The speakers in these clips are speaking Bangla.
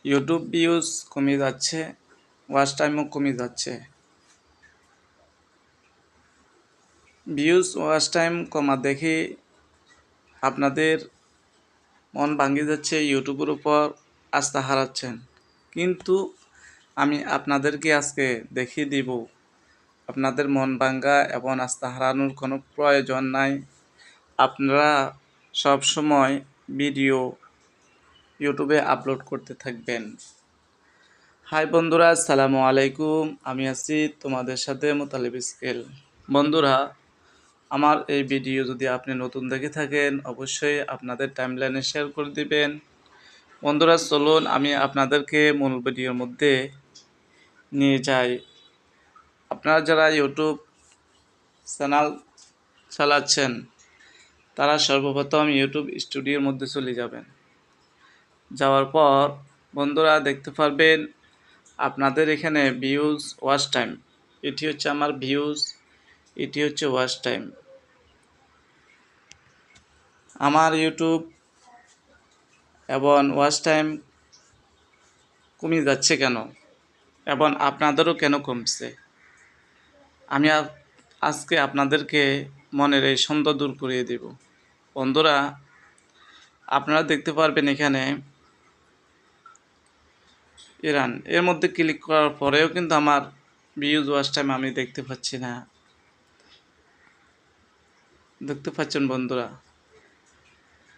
ইউটিউব ভিউজ কমে যাচ্ছে, ওয়াচ টাইমও কমে যাচ্ছে। ভিউজ ওয়াচ টাইম কমা দেখে আপনাদের মন ভাঙে যাচ্ছে, ইউটিউবের উপর আস্থা হারাচ্ছেন। কিন্তু আমি আপনাদেরকে আজকে দেখিয়ে দিব আপনাদের মন ভাঙ্গা এবং আস্থা হারানোর কোনো প্রয়োজন নাই। আপনারা সব সময় ভিডিও ইউটিউবে আপলোড করতে থাকবেন। হাই বন্ধুরা, আসসালামু আলাইকুম। আমি আছি তোমাদের সাথে মোতালেব স্কেল। বন্ধুরা, আমার এই ভিডিও যদি আপনি নতুন দেখে থাকেন অবশ্যই আপনাদের টাইমলাইনে শেয়ার করে দিবেন। বন্ধুরা চলুন আমি আপনাদেরকে মূল ভিডিওর মধ্যে নিয়ে যাই। আপনারা যারা ইউটিউব চ্যানেল চালাচ্ছেন তারা সর্বপ্রথম ইউটিউব স্টুডিওর মধ্যে চলে যাবেন। যাওয়ার পর বন্ধুরা দেখতে পারবেন আপনাদের এখানে ভিউজ ওয়াচ টাইম, এটি হচ্ছে আমার ভিউজ, এটি হচ্ছে ওয়াচ টাইম। আমার ইউটিউব এবং ওয়াচ টাইম কমে যাচ্ছে কেন এবং আপনাদেরও কেন কমছে, আমি আজকে আপনাদেরকে মনের এই সন্দেহ দূর করিয়ে দেব। বন্ধুরা, আপনারা দেখতে পারবেন এখানে ইরান এর মধ্যে ক্লিক করার পরেও কিন্তু আমার ভিউজ ওয়াচ টাইম আমি দেখতে পাচ্ছি না। দেখতে পাচ্ছেন বন্ধুরা,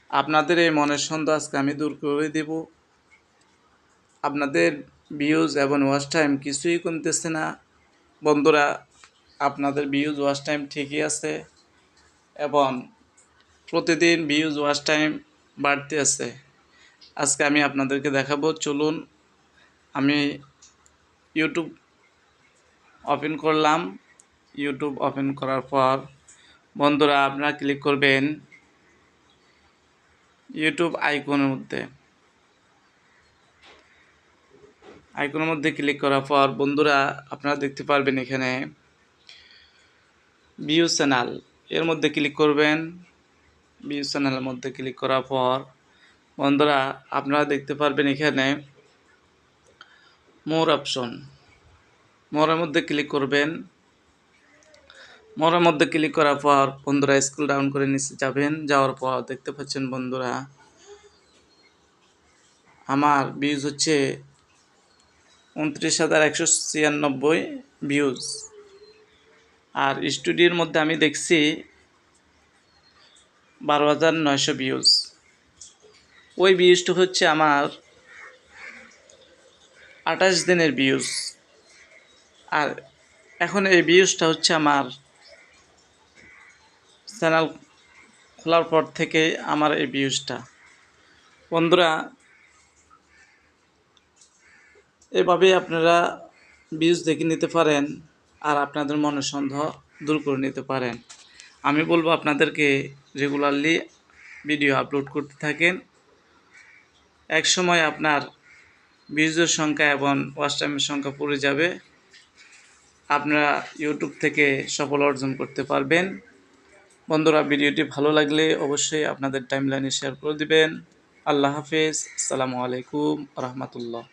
আপনাদের এই মনের সন্দেহ আজকে আমি দূর করে দেব। আপনাদের ভিউজ এবং ওয়াচ টাইম কিছুই কমতেছে না। বন্ধুরা, আপনাদের ভিউজ ওয়াচ টাইম ঠিকই আছে এবং প্রতিদিন ভিউজ ওয়াচ টাইম বাড়তে আছে। আজকে আমি আপনাদেরকে দেখাবো। চলুন আমি ইউটিউব ওপেন করলাম। ইউটিউব ওপেন করার পর বন্ধুরা আপনারা ক্লিক করবেন ইউটিউব আইকনের মধ্যে ক্লিক করার পর বন্ধুরা আপনারা দেখতে পারবেন এখানে ভিউ চ্যানেল, এর মধ্যে ক্লিক করবেন। ভিউ চ্যানেলের মধ্যে ক্লিক করার পর বন্ধুরা আপনারা দেখতে পারবেন এখানে মোর অপশন, মোরের মধ্যে ক্লিক করবেন। মোরের মধ্যে ক্লিক করার পর বন্ধুরা স্ক্রল ডাউন করে নিচে যাবেন। যাওয়ার পর দেখতে পাচ্ছেন বন্ধুরা আমার ভিউজ হচ্ছে 29,196 ভিউজ, আর স্টুডিওর মধ্যে আমি দেখছি 12,900 ভিউজ। ওই ভিউজটা হচ্ছে আমার 28 দিনের ভিউজ, আর এখন এই ভিউজটা হচ্ছে আমার চ্যানেল খোলার পর থেকে আমার এই ভিউজটা। বন্ধুরা, এভাবেই আপনারা ভিউজ দেখে নিতে পারেন আর আপনাদের মনের সন্দেহ দূর করে নিতে পারেন। আমি বলবো আপনাদেরকে রেগুলারলি ভিডিও আপলোড করতে থাকেন। এক সময় আপনার ভিউজের সংখ্যা এবং ওয়াচ টাইমের সংখ্যা পড়ে যাবে, আপনারা ইউটিউব থেকে সফল অর্জন করতে পারবেন। বন্ধুরা, ভিডিওটি ভালো লাগলে অবশ্যই আপনাদের টাইমলাইনে শেয়ার করে দিবেন। আল্লাহ হাফেজ, আসসালামু আলাইকুম রহমতুল্লাহ।